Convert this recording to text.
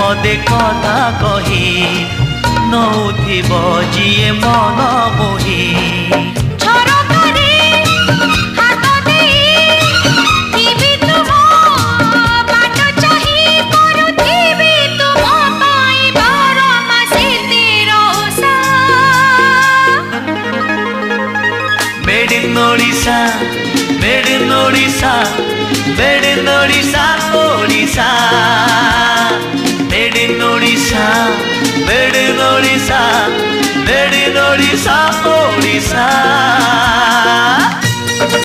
पदे कथा कही नौथिब जिए मन मोही Made in Odisha, made in Odisha, made in Odisha, Odisha. Made in Odisha, made in Odisha, made in Odisha, Odisha.